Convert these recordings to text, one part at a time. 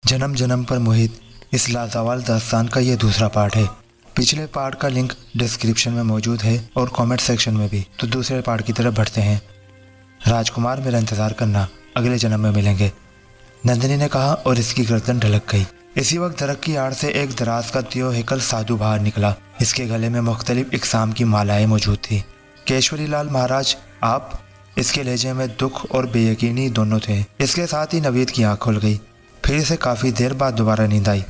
जन्म जन्म पर मोहित इस लाजवाब दास्तान का ये दूसरा पार्ट है। पिछले पार्ट का लिंक डिस्क्रिप्शन में मौजूद है और कमेंट सेक्शन में भी। तो दूसरे पार्ट की तरफ बढ़ते हैं। राजकुमार, मेरा इंतजार करना, अगले जन्म में मिलेंगे, नंदिनी ने कहा और इसकी गर्दन ढलक गई। इसी वक्त दरख्त की आड़ से एक दराज का त्योहेकल साधु बाहर निकला। इसके गले में मुख्तलिफ इकसाम की मालाएं मौजूद थी। केशवरी लाल महाराज, आप? इसके लहजे में दुख और बेयकीनी दोनों थे। इसके साथ ही नवीद की आंख खुल गई। फिर इसे काफ़ी देर बाद दोबारा नींद आई।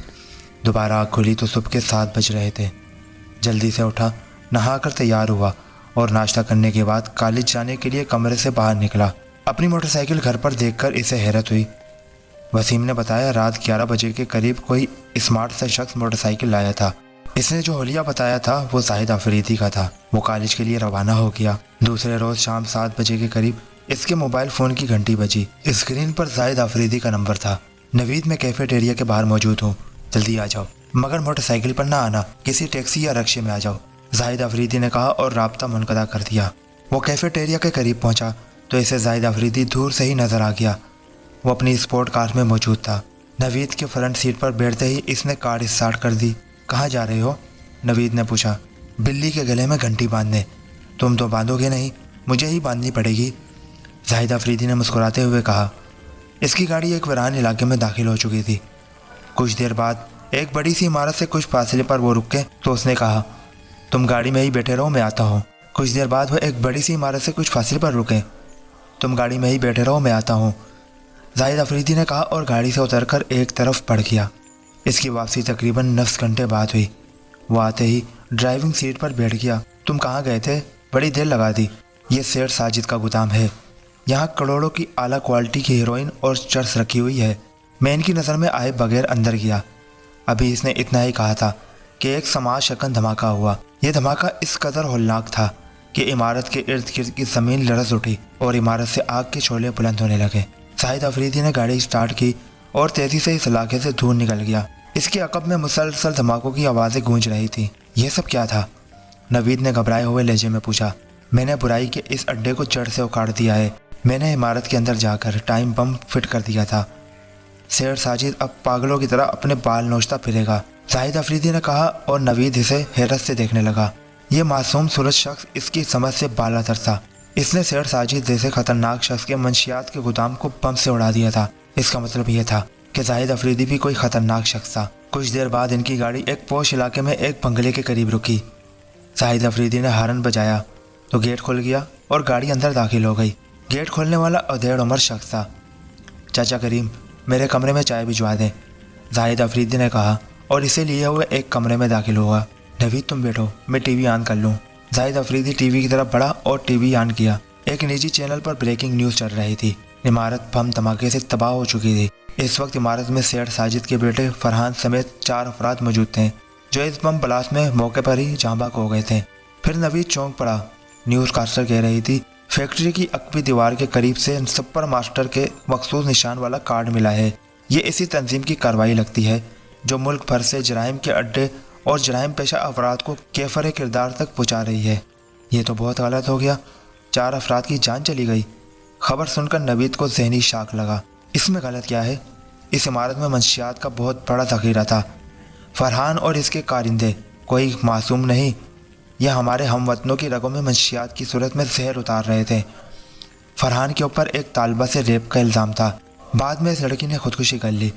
दोबारा आँख खुली तो सुबह के 7 बज रहे थे। जल्दी से उठा, नहाकर तैयार हुआ और नाश्ता करने के बाद कॉलेज जाने के लिए कमरे से बाहर निकला। अपनी मोटरसाइकिल घर पर देखकर इसे हैरत हुई। वसीम ने बताया रात 11 बजे के करीब कोई स्मार्ट सा शख्स मोटरसाइकिल लाया था। इसने जो होलिया बताया था वो जाहिद अफरीदी का था। वो कॉलेज के लिए रवाना हो गया। दूसरे रोज शाम 7 बजे के करीब इसके मोबाइल फ़ोन की घंटी बजी। स्क्रीन पर जाहिद अफरीदी का नंबर था। नवीद, मैं कैफेटेरिया के बाहर मौजूद हूँ, जल्दी आ जाओ, मगर मोटरसाइकिल पर ना आना, किसी टैक्सी या रिक्शे में आ जाओ, जाहिद अफरीदी ने कहा और राब्ता मुनक़ता कर दिया। वो कैफेटेरिया के करीब पहुंचा तो इसे जाहिद अफरीदी दूर से ही नजर आ गया। वो अपनी स्पोर्ट कार में मौजूद था। नवीद के फ्रंट सीट पर बैठते ही इसने कार स्टार्ट कर दी। कहाँ जा रहे हो? नवीद ने पूछा। बिल्ली के गले में घंटी बांधने। तुम तो बांधोगे नहीं, मुझे ही बांधनी पड़ेगी, जाहिद अफरीदी ने मुस्कुराते हुए कहा। इसकी गाड़ी एक वीरान इलाके में दाखिल हो चुकी थी। कुछ देर बाद एक बड़ी सी इमारत से कुछ फासले पर वो रुके तो उसने कहा, तुम गाड़ी में ही बैठे रहो, मैं आता हूँ। कुछ देर बाद वह एक बड़ी सी इमारत से कुछ फासले पर रुके। तुम गाड़ी में ही बैठे रहो, मैं आता हूँ, जाहिद अफरीदी ने कहा और गाड़ी से उतरकर एक तरफ बढ़ गया। इसकी वापसी तकरीबन 9 घंटे बाद हुई। वो आते ही ड्राइविंग सीट पर बैठ गया। तुम कहाँ गए थे? बड़ी देर लगा दी। ये सेठ साजिद का गोदाम है। यहाँ करोड़ों की आला क्वालिटी की हीरोइन और चर्स रखी हुई है। मैं इनकी नज़र में आए बगैर अंदर गया। अभी इसने इतना ही कहा था कि एक समाज शकन धमाका हुआ। यह धमाका इस कदर होलनाक था कि इमारत के इर्द गिर्द की ज़मीन लरज़ उठी और इमारत से आग के शोले बुलंद होने लगे। जाहिद अफरीदी ने गाड़ी स्टार्ट की और तेज़ी से इस इलाके से दूर निकल गया। इसके अकब में मुसलसल धमाकों की आवाज़ें गूंज रही थी। यह सब क्या था? नवीद ने घबराए हुए लहजे में पूछा। मैंने बुराई के इस अड्डे को जड़ से उखाड़ दिया है। मैंने इमारत के अंदर जाकर टाइम बम फिट कर दिया था। सेठ साजिद अब पागलों की तरह अपने बाल नोचता फिरेगा, जाहिद अफरीदी ने कहा और नवीद इसे हैरत से देखने लगा। यह मासूम सूरज शख्स इसकी समझ से बालातर था। इसने सेठ साजिद जैसे खतरनाक शख्स के मंशियात के गोदाम को बम से उड़ा दिया था। इसका मतलब यह था कि जाहिद अफरीदी भी कोई खतरनाक शख्स था। कुछ देर बाद इनकी गाड़ी एक पोश इलाके में एक बंगले के करीब रुकी। जाहिद अफरीदी ने हारन बजाया तो गेट खुल गया और गाड़ी अंदर दाखिल हो गई। गेट खोलने वाला अधेड़ उम्र शख्स था। चाचा करीम, मेरे कमरे में चाय भिजवा दें, जाहिद अफरीदी ने कहा और इसे लिए हुए एक कमरे में दाखिल हुआ। नवीद, तुम बैठो, मैं टीवी ऑन कर लूँ। जाहिद अफरीदी टीवी की तरफ बढ़ा और टीवी ऑन किया। एक निजी चैनल पर ब्रेकिंग न्यूज़ चल रही थी। इमारत बम धमाके से तबाह हो चुकी थी। इस वक्त इमारत में सेठ साजिद के बेटे फरहान समेत 4 अफराद मौजूद थे जो इस बम ब्लास्ट में मौके पर ही जाँ बाक हो गए थे। फिर नवीद चौंक पड़ा। न्यूज़ कास्टर कह रही थी, फैक्ट्री की अकबी दीवार के करीब से सुपर मास्टर के मखसूस निशान वाला कार्ड मिला है। ये इसी तंजीम की कार्रवाई लगती है जो मुल्क भर से जराइम के अड्डे और जराइम पेशा अफराद को कैफर किरदार तक पहुँचा रही है। ये तो बहुत गलत हो गया। 4 अफराद की जान चली गई। खबर सुनकर नवीद को जहनी शाक लगा। इसमें गलत क्या है? इस इमारत में मंशियात का बहुत बड़ा ज़ख़ीरा था। फरहान और इसके कारिंदे कोई मासूम नहीं। यह हमारे हमवतनों की रगों में मंशियात की सूरत में जहर उतार रहे थे। फरहान के ऊपर एक तालिबा से रेप का इल्ज़ाम था। बाद में इस लड़की ने खुदकुशी कर ली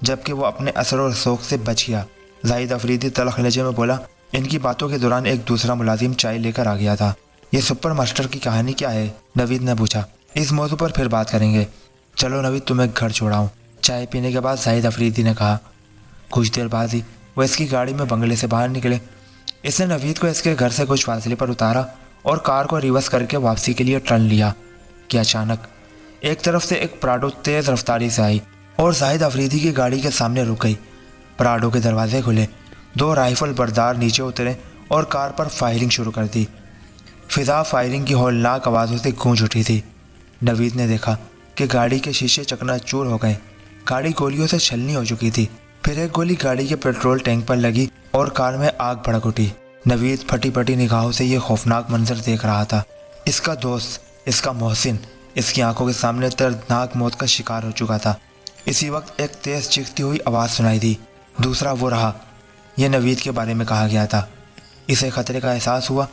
जबकि वो अपने असर और शौक से बच गया। जाहिद अफरीदी तलख लहजे में बोला। इनकी बातों के दौरान एक दूसरा मुलाजिम चाय लेकर आ गया था। ये सुपर मास्टर की कहानी क्या है? नवीद ने पूछा। इस मौजू पर फिर बात करेंगे। चलो नवीद, तुम्हें घर छोड़ाऊँ। चाय पीने के बाद जाहिद अफरीदी ने कहा। कुछ देर बाद ही वह इसकी गाड़ी में बंगले से बाहर निकले। इसने नवीद को इसके घर से कुछ फासले पर उतारा और कार को रिवर्स करके वापसी के लिए टर्न लिया कि अचानक एक तरफ से एक प्राडो तेज़ रफ्तारी से आई और जाहिद अफरीदी की गाड़ी के सामने रुक गई। प्राडो के दरवाजे खुले, 2 राइफल बरदार नीचे उतरे और कार पर फायरिंग शुरू कर दी। फिजा फायरिंग की हौलनाक आवाज़ों से गूंज उठी थी। नवीद ने देखा कि गाड़ी के शीशे चकनाचूर हो गए। गाड़ी गोलियों से छलनी हो चुकी थी। फिर एक गोली गाड़ी के पेट्रोल टैंक पर लगी और कार में आग भड़क उठी। नवीद फटी फटी निगाहों से ये खौफनाक मंजर देख रहा था। इसका दोस्त, इसका मोहसिन, इसकी आंखों के सामने दर्दनाक मौत का शिकार हो चुका था। इसी वक्त एक तेज चीखती हुई आवाज़ सुनाई दी। दूसरा वो रहा। यह नवीद के बारे में कहा गया था। इसे खतरे का एहसास हुआ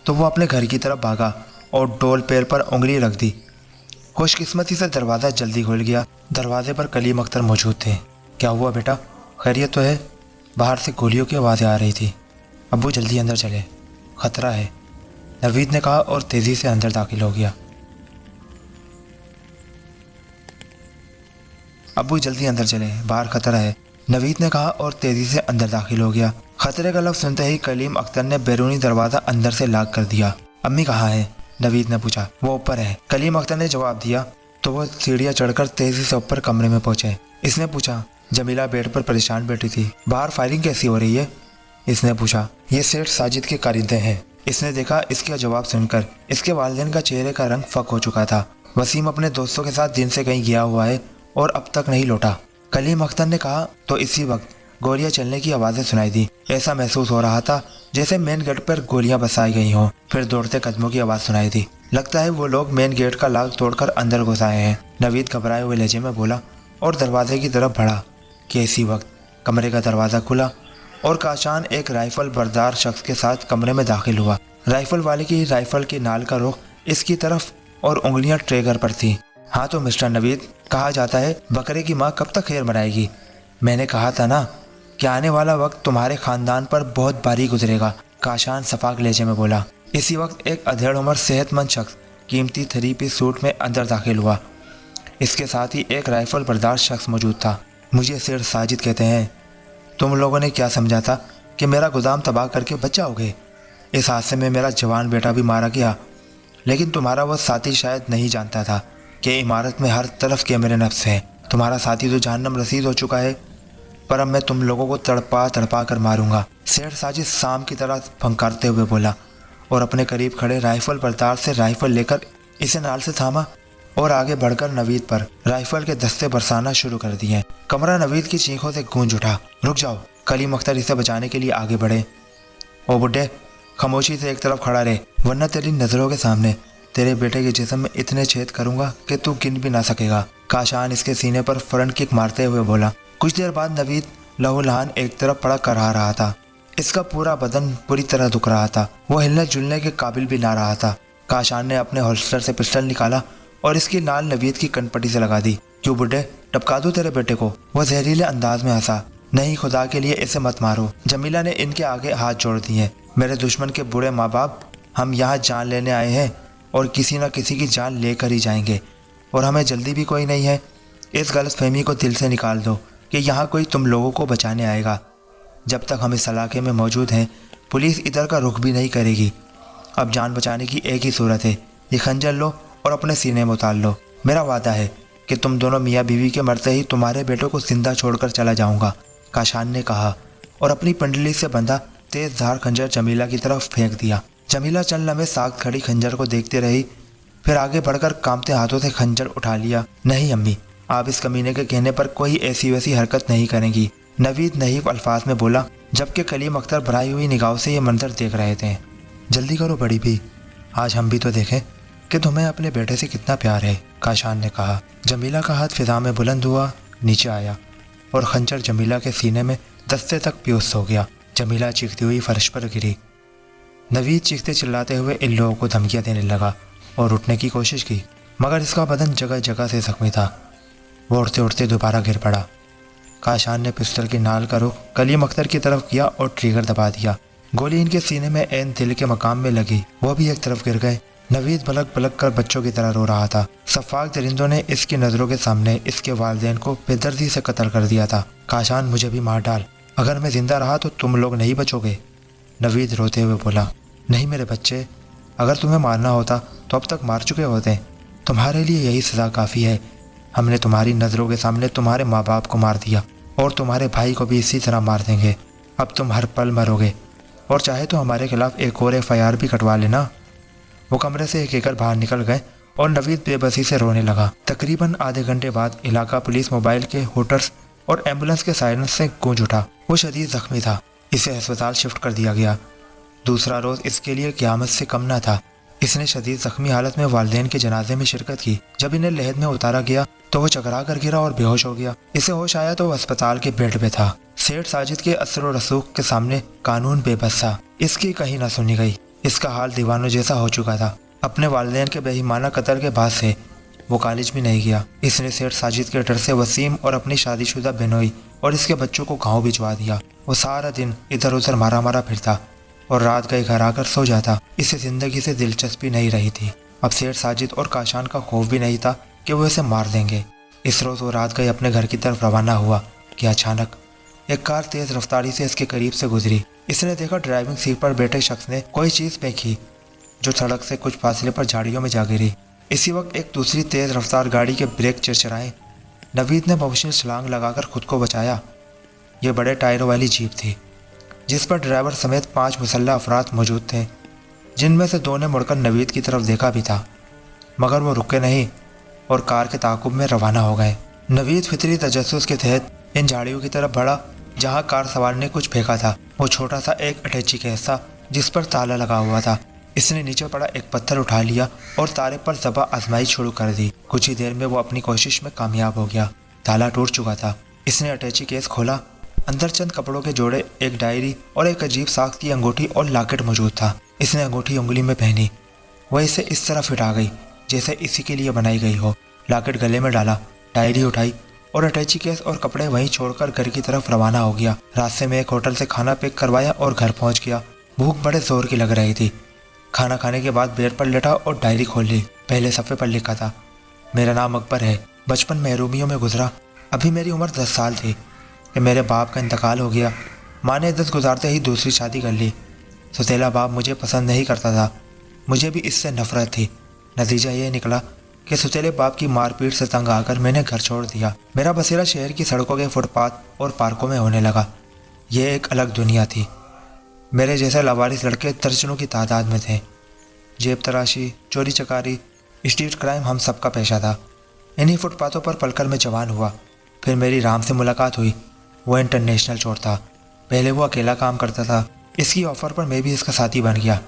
तो वो अपने घर की तरफ भागा और डोल पैर पर उंगली रख दी। खुशकिस्मती से दरवाज़ा जल्दी खुल गया। दरवाजे पर कलीम अख्तर मौजूद थे। क्या हुआ बेटा, खैरियत तो है? बाहर से गोलियों की आवाज़ें आ रही थी। अब्बू जल्दी अंदर चले, खतरा है, नवीद ने कहा और तेज़ी से अंदर दाखिल हो गया। अब्बू जल्दी अंदर चले, बाहर खतरा है, नवीद ने कहा और तेज़ी से अंदर दाखिल हो गया। खतरे का लफ्ज़ सुनते ही कलीम अख्तर ने बैरूनी दरवाज़ा अंदर से लॉक कर दिया। अम्मी कहाँ है? नवीद ने पूछा। वो ऊपर है, कलीम अख्तर ने जवाब दिया। तो वो सीढ़ियाँ चढ़कर तेज़ी से ऊपर कमरे में पहुँचे। इसने पूछा। जमीला बेड पर परेशान बैठी थी। बाहर फायरिंग कैसी हो रही है? इसने पूछा। ये सेठ साजिद के कारिंदे हैं। इसने देखा। इसका जवाब सुनकर इसके वालिदैन का चेहरे का रंग फक हो चुका था। वसीम अपने दोस्तों के साथ दिन से कहीं गया हुआ है और अब तक नहीं लौटा, कलीम अख्तर ने कहा। तो इसी वक्त गोलियां चलने की आवाज़ें सुनाई दी। ऐसा महसूस हो रहा था जैसे मेन गेट पर गोलियां बरसाई गई हों। फिर दौड़ते कदमों की आवाज़ सुनाई दी। लगता है वो लोग मेन गेट का लॉक तोड़कर अंदर घुस आए हैं, नवीद घबराए हुए लहजे में बोला और दरवाजे की तरफ बढ़ा कि इसी वक्त कमरे का दरवाज़ा खुला और काशान एक राइफल बरदार शख्स के साथ कमरे में दाखिल हुआ। राइफल वाले की राइफल की नाल का रुख इसकी तरफ और उंगलियां ट्रिगर पर थीं। हाँ तो मिस्टर नवीद, कहा जाता है बकरे की माँ कब तक खैर मनाएगी। मैंने कहा था ना कि आने वाला वक्त तुम्हारे खानदान पर बहुत भारी गुजरेगा, काशान सफाक लहजे में बोला। इसी वक्त एक अधेड़ उम्र सेहतमंद शख्स कीमती 3 पीस सूट में अंदर दाखिल हुआ। इसके साथ ही एक राइफल बरदार शख्स मौजूद था। मुझे सेठ साजिद कहते हैं। तुम लोगों ने क्या समझा था कि मेरा गोदाम तबाह करके बच जाओगे? इस हादसे में मेरा जवान बेटा भी मारा गया, लेकिन तुम्हारा वह साथी शायद नहीं जानता था कि इमारत में हर तरफ कैमरे नफ्स हैं। तुम्हारा साथी तो जहन्नम रसीद हो चुका है, पर अब मैं तुम लोगों को तड़पा तड़पा कर मारूंगा, सेठ साजिद शाम की तरह फंकारते हुए बोला और अपने करीब खड़े राइफल बरदार से राइफल लेकर इसे नाल से थामा और आगे बढ़कर नवीद पर राइफल के दस्ते बरसाना शुरू कर दिए। कमरा नवीद की चीखों से गूंज उठा। रुक जाओ, कलीम अख्तर इसे बचाने के लिए आगे बढ़े। ओ बुड्ढे, खामोशी से एक तरफ खड़ा रहे, वरना तेरी नज़रों के सामने तेरे बेटे के जिस्म में इतने छेद करूंगा कि तू गिन भी ना सकेगा, काशान इसके सीने पर फ्रंट किक मारते हुए बोला। कुछ देर बाद नवीद लहूलुहान एक तरफ पड़ा करा रहा था। इसका पूरा बदन बुरी तरह दुख रहा था। वो हिलने जुलने के काबिल भी ना रहा था। काशान ने अपने होल्स्टर से पिस्टल निकाला और इसकी नाल नवीद की कनपट्टी से लगा दी। क्यों बुड्ढे, टपका दूं तेरे बेटे को? वह जहरीले अंदाज में हंसा। नहीं, खुदा के लिए इसे मत मारो। जमीला ने इनके आगे हाथ जोड़ दिए। मेरे दुश्मन के बूढ़े माँ बाप, हम यहाँ जान लेने आए हैं और किसी न किसी की जान लेकर ही जाएंगे, और हमें जल्दी भी कोई नहीं है। इस गलतफहमी को दिल से निकाल दो कि यहाँ कोई तुम लोगों को बचाने आएगा। जब तक हम इस इलाके में मौजूद हैं, पुलिस इधर का रुख भी नहीं करेगी। अब जान बचाने की एक ही सूरत है, ये खंजर लो और अपने सीने में उतार लो। मेरा वादा है कि तुम दोनों मियाँ बीवी के मरते ही तुम्हारे बेटों को जिंदा छोड़कर चला जाऊँगा, काशान ने कहा और अपनी पंडली से बंधा तेज धार खंजर जमीला की तरफ फेंक दिया। जमीला चंद लम्हे साथ खड़ी खंजर को देखती रही, फिर आगे बढ़कर कांपते हाथों से खंजर उठा लिया। नहीं अम्मी, आप इस कमीने के कहने पर कोई ऐसी वैसी हरकत नहीं करेंगी, नवीद नहीफ अल्फाज में बोला, जबकि कलीम अख्तर भराई हुई निगाहों से ये मंजर देख रहे थे। जल्दी करो बड़ी भी, आज हम भी तो देखें कि तुम्हें अपने बेटे से कितना प्यार है, काशान ने कहा। जमीला का हाथ फिजा में बुलंद हुआ, नीचे आया और खंजर जमीला के सीने में दस्ते तक प्यूस हो गया। जमीला चीखती हुई फर्श पर गिरी। नवीद चीखते चिल्लाते हुए इन लोगों को धमकियां देने लगा और उठने की कोशिश की, मगर इसका बदन जगह जगह से जख्मी था। वो उड़ते उड़ते दोबारा गिर पड़ा। काशान ने पिस्टल की नाल का रुख कलीम अख्तर की तरफ किया और ट्रिगर दबा दिया। गोली इनके सीने में ऐन दिल के मकाम में लगी। वो भी एक तरफ गिर गए। नवीद पलक पलक कर बच्चों की तरह रो रहा था। सफाक दरिंदों ने इसकी नज़रों के सामने इसके वालिदैन को बेदर्दी से कत्ल कर दिया था। काशान, मुझे भी मार डाल, अगर मैं जिंदा रहा तो तुम लोग नहीं बचोगे, नवीद रोते हुए बोला। नहीं मेरे बच्चे, अगर तुम्हें मारना होता तो अब तक मार चुके होते। तुम्हारे लिए यही सज़ा काफ़ी है। हमने तुम्हारी नज़रों के सामने तुम्हारे माँ बाप को मार दिया और तुम्हारे भाई को भी इसी तरह मार देंगे। अब तुम हर पल मरोगे, और चाहे तो हमारे खिलाफ एक और FIR भी कटवा लेना। वो कमरे से एक एक बाहर निकल गए और नवीद बेबसी से रोने लगा। तकरीबन आधे घंटे बाद इलाका पुलिस मोबाइल के होटर्स और एम्बुलेंस के सायरन से गूंज उठा। वो शदीद जख्मी था, इसे अस्पताल शिफ्ट कर दिया गया। दूसरा रोज़ इसके लिए क़यामत से कम न था। इसने शदीद जख्मी हालत में वालिदैन के जनाजे में शिरकत की। जब इन्हें लहद में उतारा गया तो वो चकरा कर गिरा और बेहोश हो गया। इसे होश आया तो वो अस्पताल के बेड पे था। सेठ साजिद के असर और रसूख के सामने कानून बेबस था। इसकी कहीं ना सुनी गई। इसका हाल दीवानों जैसा हो चुका था। अपने वालिदैन के बेईमाना कत्ल के बाद से वो कॉलेज भी नहीं गया। इसने सेठ साजिद के डर से वसीम और अपनी शादीशुदा बेनोई और इसके बच्चों को गाँव भिजवा दिया। वो सारा दिन इधर उधर मारा मारा फिरता और रात गए घर आकर सो जाता। इसे जिंदगी से दिलचस्पी नहीं रही थी। अब सेठ साजिद और काशान का खौफ भी नहीं था कि वो इसे मार देंगे। इस रोज वो रात गए अपने घर की तरफ रवाना हुआ कि अचानक एक कार तेज रफ्तारी से इसके करीब से गुजरी। इसने देखा ड्राइविंग सीट पर बैठे शख्स ने कोई चीज फेंकी जो सड़क से कुछ फासले पर झाड़ियों में जा गिरी। इसी वक्त एक दूसरी तेज रफ्तार गाड़ी के ब्रेक चिरचिराए। नवीद ने मशीन छलांग लगाकर खुद को बचाया। ये बड़े टायरों वाली जीप थी जिस पर ड्राइवर समेत 5 मुसल्लह अफराद मौजूद थे, जिनमें से 2 ने मुड़कर नवीद की तरफ देखा भी था, मगर वो रुके नहीं और कार के ताकुब में रवाना हो गए। नवीद फितरी तजस्सुस के तहत इन झाड़ियों की तरफ बढ़ा जहां कार सवार ने कुछ फेंका था। वो छोटा सा एक अटैची केस था जिस पर ताला लगा हुआ था। इसने नीचे पड़ा एक पत्थर उठा लिया और तारे पर जबा आजमाइश शुरू कर दी। कुछ ही देर में वो अपनी कोशिश में कामयाब हो गया। ताला टूट चुका था। इसने अटैची केस खोला। अंदर चंद कपड़ों के जोड़े, एक डायरी और एक अजीब साख्त की अंगूठी और लॉकेट मौजूद था। इसने अंगूठी उंगली में पहनी। वह इसे इस तरह फिटा गई जैसे इसी के लिए बनाई गई हो। लॉकेट गले में डाला, डायरी उठाई और अटैची केस और कपड़े वहीं छोड़कर घर की तरफ रवाना हो गया। रास्ते में एक होटल से खाना पैक करवाया और घर पहुंच गया। भूख बड़े जोर की लग रही थी। खाना खाने के बाद बेड पर लेटा और डायरी खोल ली। पहले सफ़े पर लिखा था, मेरा नाम अकबर है। बचपन महरूमियों में गुजरा। अभी मेरी उम्र 10 साल थी कि मेरे बाप का इंतकाल हो गया। माँ ने 10 गुजारते ही दूसरी शादी कर ली। सौतेला बाप मुझे पसंद नहीं करता था। मुझे भी इससे नफरत थी। नतीजा ये निकला कि सौतेले बाप की मारपीट से तंग आकर मैंने घर छोड़ दिया। मेरा बसेरा शहर की सड़कों के फुटपाथ और पार्कों में होने लगा। ये एक अलग दुनिया थी। मेरे जैसे लावारिस लड़के दर्जनों की तादाद में थे। जेब तराशी, चोरी चकारी, स्ट्रीट क्राइम हम सबका पेशा था। इन्हीं फुटपाथों पर पलकर मैं जवान हुआ। फिर मेरी राम से मुलाकात हुई। वो इंटरनेशनल चोर था। पहले वो अकेला काम करता था। इसकी ऑफ़र पर मैं भी इसका साथी बन गया।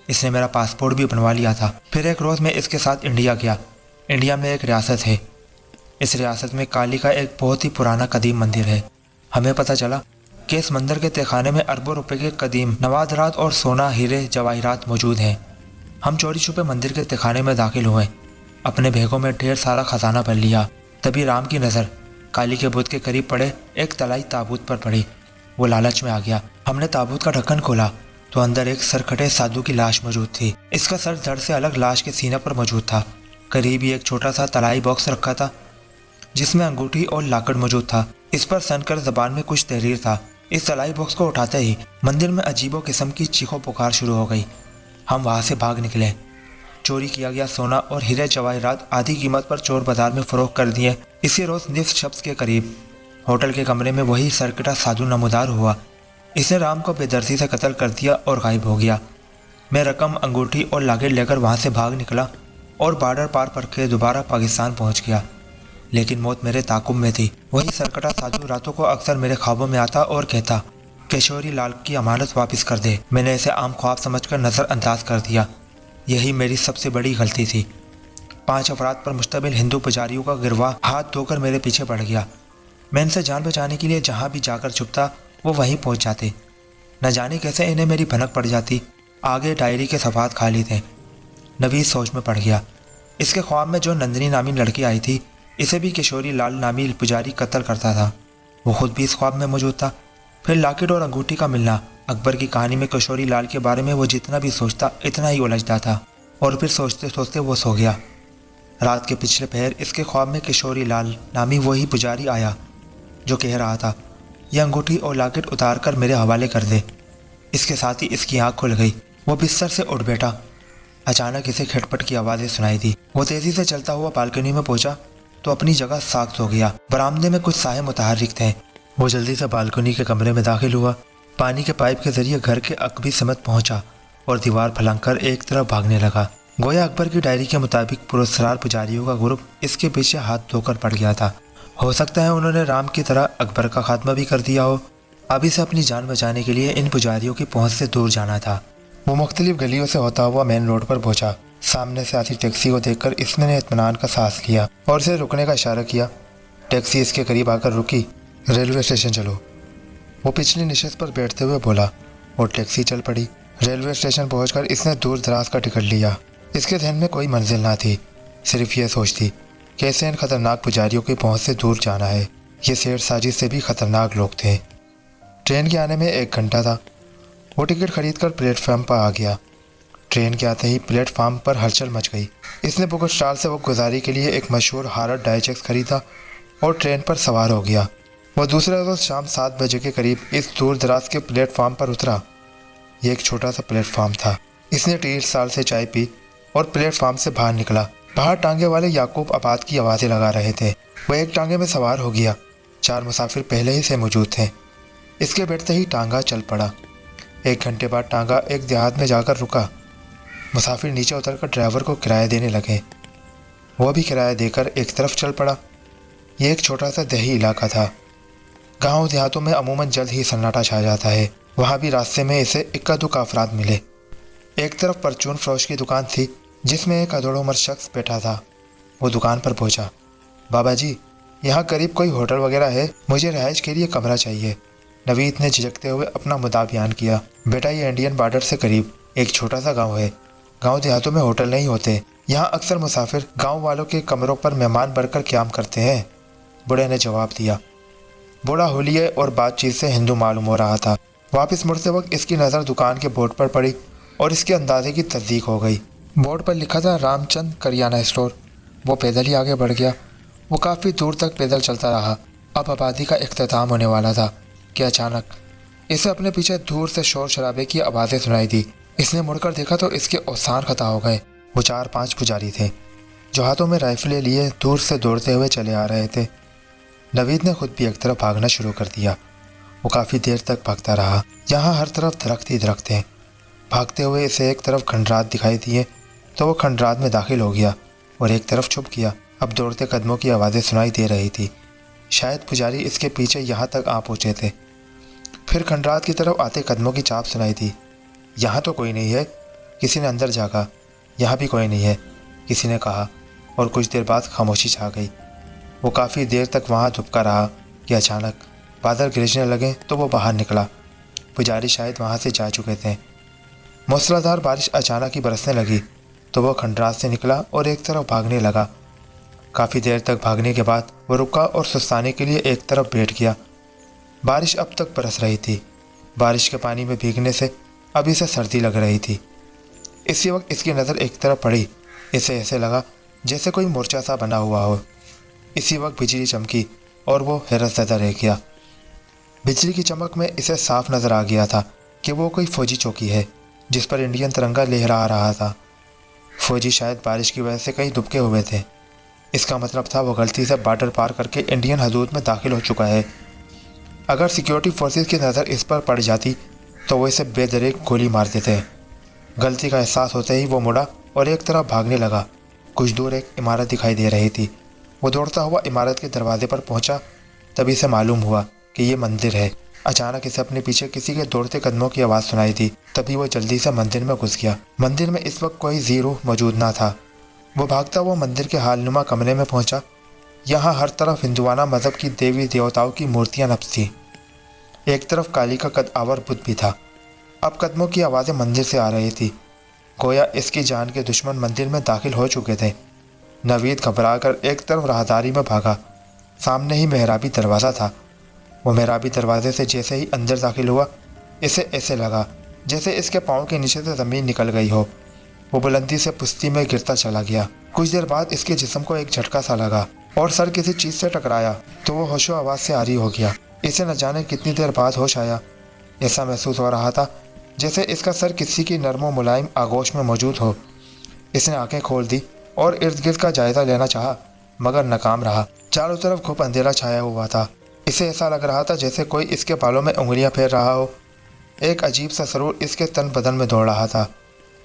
इसने मेरा पासपोर्ट भी बनवा लिया था। फिर एक रोज़ मैं इसके साथ इंडिया गया। इंडिया में एक रियासत है। इस रियासत में काली का एक बहुत ही पुराना कदीम मंदिर है। हमें पता चला कि इस मंदिर के तहखाने में अरबों रुपए के कदीम नवादरात और सोना, हीरे, जवाहिरात मौजूद हैं। हम चोरी छुपे मंदिर के तहखाने में दाखिल हुए। अपने बैगों में ढेर सारा खजाना भर लिया। तभी राम की नज़र काली के बुत के करीब पड़े एक तलाई ताबूत पर पड़ी। वो लालच में आ गया। हमने ताबूत का ढक्कन खोला तो अंदर एक सरकटे साधु की लाश मौजूद थी। इसका सर धड़ से अलग लाश के सीने पर मौजूद था। करीब ही एक छोटा सा तलाई बॉक्स रखा था जिसमें अंगूठी और लाकड़ मौजूद था। इस पर सनकर जबान में कुछ तहरीर था। इस तलाई बॉक्स को उठाते ही मंदिर में अजीबो किस्म की चीखों पुकार शुरू हो गई। हम वहाँ से भाग निकले। चोरी किया गया सोना और हीरे जवाहिरात आधी कीमत पर चोर बाजार में फरोख्त कर दिए। इसी रोज निफ शख्स के करीब होटल के कमरे में वही सरकटा साधु नमूदार हुआ। इसने राम को बेदर्दी से कत्ल कर दिया और गायब हो गया। मैं रकम, अंगूठी और लाकेट लेकर वहाँ से भाग निकला और बॉर्डर पार करके दोबारा पाकिस्तान पहुँच गया। लेकिन मौत मेरे ताकुब में थी। वही सरकटा साधु रातों को अक्सर मेरे ख्वाबों में आता और कहता, किशोरी लाल की अमानत वापस कर दे। मैंने इसे आम ख्वाब समझकर नज़रअंदाज कर दिया। यही मेरी सबसे बड़ी गलती थी। 5 अफराद पर मुश्तमिल हिंदू पुजारियों का गिरवा हाथ धोकर मेरे पीछे पड़ गया। मैं इनसे जान बचाने के लिए जहाँ भी जाकर छुपता वो वहीं पहुँच जाते। न जाने कैसे इन्हें मेरी भनक पड़ जाती। आगे डायरी के सफ़ात खाली थे। नवीद सोच में पड़ गया। इसके ख्वाब में जो नंदिनी नामी लड़की आई थी, इसे भी किशोरी लाल नामी पुजारी कत्ल करता था। वो खुद भी इस ख्वाब में मौजूद था। फिर लॉकेट और अंगूठी का मिलना। अकबर की कहानी में किशोरी लाल के बारे में वो जितना भी सोचता इतना ही उलझता था और फिर सोचते सोचते वो सो गया। रात के पिछले पहर इसके ख्वाब में किशोरी लाल नामी वही पुजारी आया जो कह रहा था, यह अंगूठी और लॉकेट उतार कर मेरे हवाले कर दे। इसके साथ ही इसकी आँख खुल गई। वो बिस्तर से उठ बैठा। अचानक इसे खटपट की आवाज़ें सुनाई दी। वो तेज़ी से चलता हुआ बालकनी में पहुंचा तो अपनी जगह साख्त हो गया। बरामदे में कुछ साहे मुतहर्रिक थे। वो जल्दी से बालकनी के कमरे में दाखिल हुआ। पानी के पाइप के जरिए घर के अकबी समेत पहुंचा और दीवार फलांग एक तरफ भागने लगा। गोया अकबर की डायरी के मुताबिक पुरस्कार पुजारियों का ग्रुप इसके पीछे हाथ धोकर पड़ गया था। हो सकता है उन्होंने राम की तरह अकबर का खात्मा भी कर दिया हो। अब इसे अपनी जान बचाने के लिए इन पुजारियों की पहुंच से दूर जाना था। वो मुख्तलिफ गलियों से होता हुआ मेन रोड पर पहुंचा। सामने से आती टैक्सी को देखकर इसने इत्मीनान का सांस लिया और इसे रुकने का इशारा किया। टैक्सी इसके करीब आकर रुकी। रेलवे स्टेशन चलो, वो पिछली निशस्त पर बैठते हुए बोला और टैक्सी चल पड़ी। रेलवे स्टेशन पहुंचकर इसने दूर दराज का टिकट लिया। इसके ध्यान में कोई मंजिल ना थी, सिर्फ ये सोचती कैसे इन खतरनाक पुजारियों की पहुंच से दूर जाना है। ये शेर साजिश से भी खतरनाक लोग थे। ट्रेन के आने में 1 घंटा था। वो टिकट खरीदकर प्लेटफॉर्म पर आ गया। ट्रेन के आते ही प्लेटफॉर्म पर हलचल मच गई। इसने बुक स्टॉल से वक्त गुजारी के लिए एक मशहूर हार्ड डाइजेक्स खरीदा और ट्रेन पर सवार हो गया। वह दूसरे रोज शाम 7 बजे के करीब इस दूर दराज के प्लेटफॉर्म पर उतरा। यह एक छोटा सा प्लेटफॉर्म था। इसने 30 साल से चाय पी और प्लेटफॉर्म से बाहर निकला। बाहर टांगे वाले याकूब आबाद की आवाज़ें लगा रहे थे। वह एक टांगे में सवार हो गया। 4 मुसाफिर पहले ही से मौजूद थे। इसके बैठते ही टांगा चल पड़ा। 1 घंटे बाद टांगा एक देहात में जाकर रुका। मुसाफिर नीचे उतरकर ड्राइवर को किराया देने लगे। वह भी किराया देकर एक तरफ चल पड़ा। यह एक छोटा सा देही इलाका था। गांव देहातों में अमूमन जल्द ही सन्नाटा छा जाता है। वहाँ भी रास्ते में इसे इक्का दुक्का अफराद मिले। एक तरफ परचून फरोश की दुकान थी जिसमें एक अधोड़ उम्र शख्स बैठा था। वो दुकान पर पहुंचा। बाबा जी, यहाँ करीब कोई होटल वगैरह है? मुझे रिहाइश के लिए कमरा चाहिए। नवीद ने झिझकते हुए अपना मुद्दा बयान किया। बेटा, ये इंडियन बॉर्डर से करीब एक छोटा सा गांव है। गांव देहातों में होटल नहीं होते। यहाँ अक्सर मुसाफिर गांव वालों के कमरों पर मेहमान बनकर क़याम करते हैं। बूढ़े ने जवाब दिया। बूढ़ा होलिये और बातचीत से हिंदू मालूम हो रहा था। वापस मुड़ते वक्त इसकी नज़र दुकान के बोर्ड पर पड़ी और इसके अंदाजे की तस्दीक हो गई। बोर्ड पर लिखा था रामचंद करियाना स्टोर। वो पैदल ही आगे बढ़ गया। वो काफ़ी दूर तक पैदल चलता रहा। अब आबादी का इख्तिताम होने वाला था कि अचानक इसे अपने पीछे दूर से शोर शराबे की आवाज़ें सुनाई दी। इसने मुड़कर देखा तो इसके औसान खता हो गए। वो 4-5 पुजारी थे जो हाथों में राइफलें लिए दूर से दौड़ते हुए चले आ रहे थे। नवीद ने खुद भी एक तरफ भागना शुरू कर दिया। वो काफ़ी देर तक भागता रहा। यहाँ हर तरफ दरख्त ही दरख्त हैं। भागते हुए इसे एक तरफ खंडरात दिखाई दिए तो वो खंडरात में दाखिल हो गया और एक तरफ छुप गया। अब दौड़ते कदमों की आवाज़ें सुनाई दे रही थी। शायद पुजारी इसके पीछे यहाँ तक आ पहुँचे थे। फिर खंडरात की तरफ आते कदमों की चाप सुनाई दी। यहाँ तो कोई नहीं है, किसी ने अंदर झाँका। यहाँ भी कोई नहीं है, किसी ने कहा, और कुछ देर बाद खामोशी छा गई। वो काफ़ी देर तक वहाँ दुबका रहा कि अचानक बादल गरजने लगे तो वो बाहर निकला। पुजारी शायद वहाँ से जा चुके थे। मूसलाधार बारिश अचानक ही बरसने लगी तो वो खंडरात से निकला और एक तरफ भागने लगा। काफ़ी देर तक भागने के बाद वो रुका और सुस्ताने के लिए एक तरफ बैठ गया। बारिश अब तक बरस रही थी। बारिश के पानी में भीगने से अब इसे सर्दी लग रही थी। इसी वक्त इसकी नज़र एक तरफ पड़ी। इसे ऐसे लगा जैसे कोई मोर्चा सा बना हुआ हो। इसी वक्त बिजली चमकी और वो हैरतज़दा रह गया। बिजली की चमक में इसे साफ नज़र आ गया था कि वो कोई फ़ौजी चौकी है जिस पर इंडियन तिरंगा लहरा रहा था। फ़ौजी शायद बारिश की वजह से कहीं दुबके हुए थे। इसका मतलब था वो गलती से बॉर्डर पार करके इंडियन हदूद में दाखिल हो चुका है। अगर सिक्योरिटी फोर्सेस की नज़र इस पर पड़ जाती तो वो इसे बेदरेक गोली मार देते। गलती का एहसास होते ही वो मुड़ा और एक तरफ भागने लगा। कुछ दूर एक इमारत दिखाई दे रही थी। वो दौड़ता हुआ इमारत के दरवाजे पर पहुंचा। तभी इसे मालूम हुआ कि ये मंदिर है। अचानक इसे अपने पीछे किसी के दौड़ते कदमों की आवाज़ सुनाई दी। तभी वो जल्दी से मंदिर में घुस गया। मंदिर में इस वक्त कोई जीरो मौजूद ना था। वो भागता हुआ मंदिर के हालनुमा कमरे में पहुंचा। यहाँ हर तरफ हिंदुआना मज़हब की देवी देवताओं की मूर्तियाँ नब्ज़ थीं। एक तरफ काली का कद आवर बुद्ध भी था। अब कदमों की आवाज़ें मंदिर से आ रही थी। गोया इसकी जान के दुश्मन मंदिर में दाखिल हो चुके थे। नवीद घबराकर एक तरफ राहदारी में भागा। सामने ही मेहराबी दरवाज़ा था। वो मेहराबी दरवाजे से जैसे ही अंदर दाखिल हुआ इसे ऐसे लगा जैसे इसके पाँव के नीचे से ज़मीन निकल गई हो। वो बुलंदी से पुश्ती में गिरता चला गया। कुछ देर बाद इसके जिस्म को एक झटका सा लगा और सर किसी चीज़ से टकराया तो वो होशो आवाज़ से आरी हो गया। इसे न जाने कितनी देर बाद होश आया। ऐसा महसूस हो रहा था जैसे इसका सर किसी की नरम मुलायम आगोश में मौजूद हो। इसने आंखें खोल दी और इर्द गिर्द का जायज़ा लेना चाहा मगर नाकाम रहा। चारों तरफ घुप अंधेरा छाया हुआ था। इसे ऐसा लग रहा था जैसे कोई इसके बालों में उंगलियां फेर रहा हो। एक अजीब सा सरूर इसके तन बदन में दौड़ रहा था।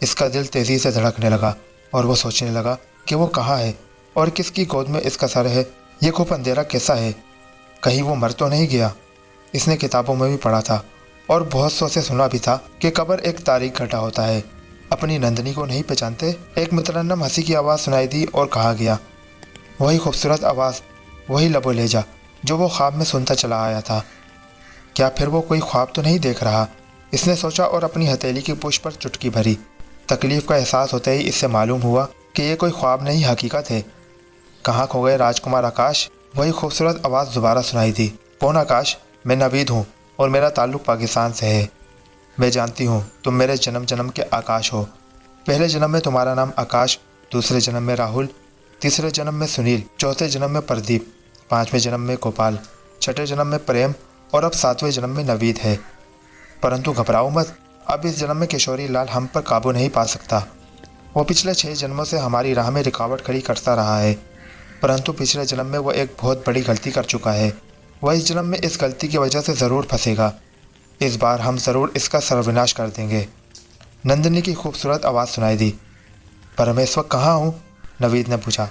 इसका दिल तेज़ी से धड़कने लगा और वो सोचने लगा कि वो कहाँ है और किसकी गोद में इसका सर है। ये घुप अंधेरा कैसा है? कहीं वो मर तो नहीं गया? इसने किताबों में भी पढ़ा था और बहुत सौ से सुना भी था कि कब्र एक तारीख घटा होता है अपनी नंदिनी को नहीं पहचानते? एक मुतरन्नम हंसी की आवाज़ सुनाई दी और कहा गया। वही खूबसूरत आवाज़, वही लबो लहजा जो वो ख्वाब में सुनता चला आया था। क्या फिर वो कोई ख्वाब तो नहीं देख रहा? इसने सोचा और अपनी हथेली की पूंछ पर चुटकी भरी। तकलीफ का एहसास होते ही इससे मालूम हुआ कि ये कोई ख्वाब नहीं हकीकत है। कहाँ खो गए राजकुमार आकाश? वही खूबसूरत आवाज़ दोबारा सुनाई दी। कौन आकाश? मैं नवीद हूँ और मेरा ताल्लुक़ पाकिस्तान से है। मैं जानती हूँ तुम मेरे जन्म जन्म के आकाश हो। पहले जन्म में तुम्हारा नाम आकाश, दूसरे जन्म में राहुल, तीसरे जन्म में सुनील, चौथे जन्म में प्रदीप, पाँचवें जन्म में गोपाल, छठे जन्म में प्रेम और अब सातवें जन्म में नवीद है। परंतु घबराओ मत, अब इस जन्म में किशोरी लाल हम पर काबू नहीं पा सकता। वो पिछले 6 जन्मों से हमारी राह में रुकावट खड़ी करता रहा है, परंतु पिछले जन्म में वो एक बहुत बड़ी गलती कर चुका है। वह इस जन्म में इस गलती की वजह से ज़रूर फंसेगा। इस बार हम ज़रूर इसका सर्वनाश कर देंगे। नंदिनी की खूबसूरत आवाज़ सुनाई दी। पर मैं इस वक्त कहाँ हूँ? नवीद ने पूछा।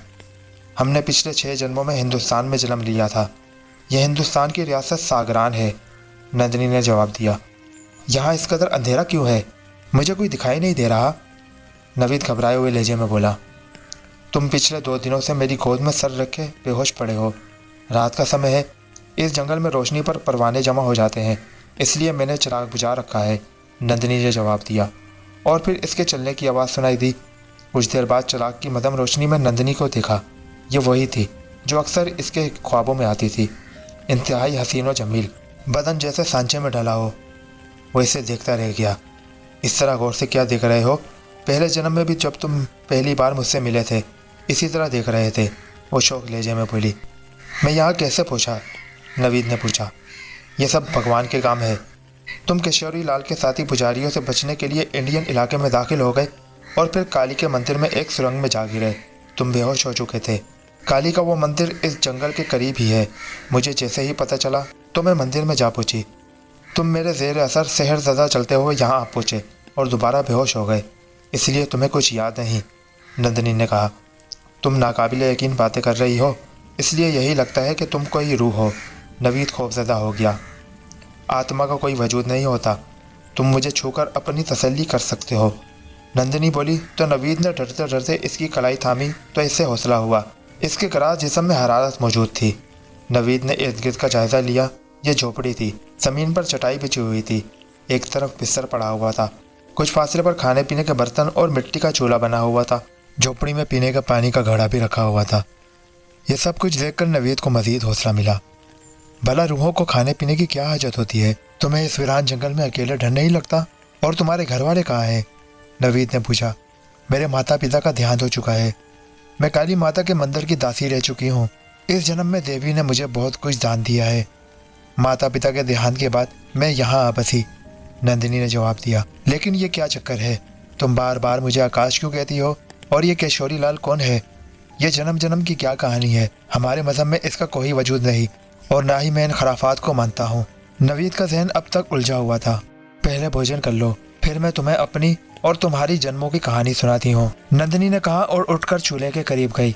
हमने पिछले 6 जन्मों में हिंदुस्तान में जन्म लिया था। यह हिंदुस्तान की रियासत सागरान है, नंदिनी ने जवाब दिया। यहाँ इस कदर अंधेरा क्यों है? मुझे कोई दिखाई नहीं दे रहा। नवीद घबराए हुए लहजे में बोला। तुम पिछले 2 दिनों से मेरी गोद में सर रखे बेहोश पड़े हो। रात का समय है, इस जंगल में रोशनी पर परवाने जमा हो जाते हैं, इसलिए मैंने चिराग बुझा रखा है, नंदिनी ने जवाब दिया। और फिर इसके चलने की आवाज़ सुनाई दी। कुछ देर बाद चिराग की मदम रोशनी में नंदिनी को देखा। ये वही थी जो अक्सर इसके ख्वाबों में आती थी। इंतहाई हसीन व जमील, बदन जैसे सांचे में डला हो। वो इसे देखता रह गया। इस तरह गौर से क्या देख रहे हो? पहले जन्म में भी जब तुम पहली बार मुझसे मिले थे इसी तरह देख रहे थे, वो शौक लहजे में बोली। मैं यहाँ कैसे पहुँचा? नवीद ने पूछा। ये सब भगवान के काम है। तुम किशोरी लाल के साथी पुजारियों से बचने के लिए इंडियन इलाके में दाखिल हो गए और फिर काली के मंदिर में एक सुरंग में जा गिरे। तुम बेहोश हो चुके थे। काली का वो मंदिर इस जंगल के करीब ही है। मुझे जैसे ही पता चला तो मैं मंदिर में जा पहुँची। तुम मेरे ज़ेर असर शहर ज़दा चलते हुए यहाँ आ पहुँचे और दोबारा बेहोश हो गए, इसलिए तुम्हें कुछ याद नहीं, नंदिनी ने कहा। तुम नाकाबिल यकीन बातें कर रही हो, इसलिए यही लगता है कि तुम कोई रूह हो। नवीद खौफज़दा हो गया। आत्मा का कोई वजूद नहीं होता। तुम मुझे छूकर अपनी तसल्ली कर सकते हो, नंदिनी बोली। तो नवीद ने डरते डरते इसकी कलाई थामी तो इससे हौसला हुआ। इसके गराज जिस्म में हरारत मौजूद थी। नवीद ने इर्द गिर्द का जायज़ा लिया। यह झोपड़ी थी। ज़मीन पर चटाई बिछी हुई थी। एक तरफ बिस्तर पड़ा हुआ था। कुछ फासले पर खाने पीने के बर्तन और मिट्टी का चूल्हा बना हुआ था। झोपड़ी में पीने का पानी का घड़ा भी रखा हुआ था। यह सब कुछ देखकर नवीद को मज़ीद हौसला मिला। भला रूहों को खाने पीने की क्या हाजत होती है? तुम्हें इस वीरान जंगल में अकेले डर नहीं लगता? और तुम्हारे घर वाले कहाँ हैं? नवीद ने पूछा। मेरे माता पिता का देहांत हो चुका है। मैं काली माता के मंदिर की दासी रह चुकी हूँ। इस जन्म में देवी ने मुझे बहुत कुछ दान दिया है। माता पिता के देहांत के बाद मैं यहाँ आ बसी, नंदिनी ने जवाब दिया। लेकिन ये क्या चक्कर है? तुम बार बार मुझे आकाश क्यों कहती हो? और ये किशोरी लाल कौन है? ये जन्म जन्म की क्या कहानी है? हमारे मज़हब में इसका कोई वजूद नहीं और ना ही मैं इन खराफात को मानता हूँ। नवीद का जहन अब तक उलझा हुआ था। पहले भोजन कर लो, फिर मैं तुम्हें अपनी और तुम्हारी जन्मों की कहानी सुनाती हूँ, नंदिनी ने कहा और उठकर चूल्हे के करीब गई।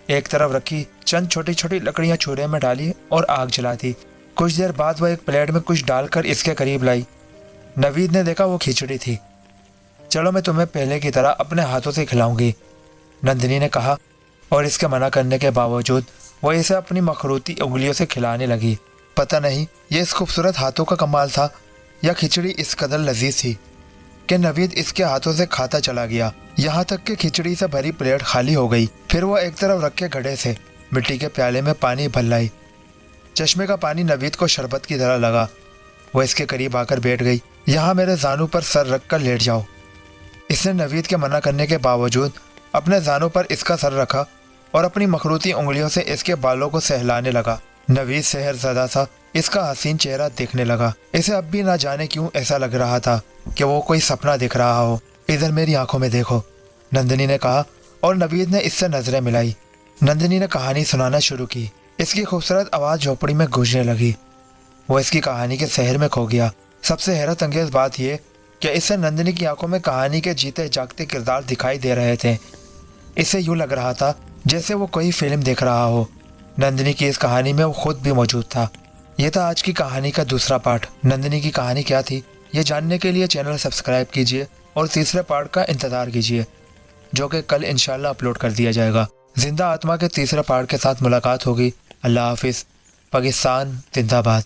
एक तरफ रखी चंद छोटी छोटी लकड़ियाँ चूल्हे में डाली और आग जला दी। कुछ देर बाद वह एक प्लेट में कुछ डालकर इसके करीब लाई। नवीद ने देखा वो खिचड़ी थी। चलो मैं तुम्हें पहले की तरह अपने हाथों से खिलाऊंगी, नंदिनी ने कहा और इसके मना करने के बावजूद वह इसे अपनी मखरूती उंगलियों से खिलाने लगी। पता नहीं ये इस खूबसूरत हाथों का कमाल था या खिचड़ी इस कदर लजीज थी कि नवीद इसके हाथों से खाता चला गया, यहाँ तक कि खिचड़ी से भरी प्लेट खाली हो गई। फिर वह एक तरफ रखे घड़े से मिट्टी के प्याले में पानी भर लाई। चश्मे का पानी नवीद को शरबत की तरह लगा। वह इसके करीब आकर बैठ गई। यहाँ मेरे जानू पर सर रख कर लेट जाओ। इसने नवीद के मना करने के बावजूद अपने जानू पर इसका सर रखा और अपनी मखरूती उंगलियों से इसके बालों को सहलाने लगा। नवीद शहरज़ादा सा इसका हसीन चेहरा देखने लगा। इसे अब भी ना जाने क्यों ऐसा लग रहा था कि वो कोई सपना दिख रहा हो। इधर मेरी आंखों में देखो, नंदिनी ने कहा और नवीद ने इससे नजरें मिलाई। नंदिनी ने कहानी सुनाना शुरू की। इसकी खूबसूरत आवाज़ झोपड़ी में गूंजने लगी। वो इसकी कहानी के शहर में खो गया। सबसे हैरत अंगेज बात यह कि इससे नंदिनी की आंखों में कहानी के जीते जागते किरदार दिखाई दे रहे थे। इसे यूँ लग रहा था जैसे वो कोई फिल्म देख रहा हो। नंदिनी की इस कहानी में वो खुद भी मौजूद था। यह था आज की कहानी का दूसरा पार्ट। नंदिनी की कहानी क्या थी ये जानने के लिए चैनल सब्सक्राइब कीजिए और तीसरे पार्ट का इंतज़ार कीजिए, जो कि कल इंशाल्लाह अपलोड कर दिया जाएगा। जिंदा आत्मा के तीसरे पार्ट के साथ मुलाकात होगी। अल्लाह हाफिज़। पाकिस्तान जिंदाबाद।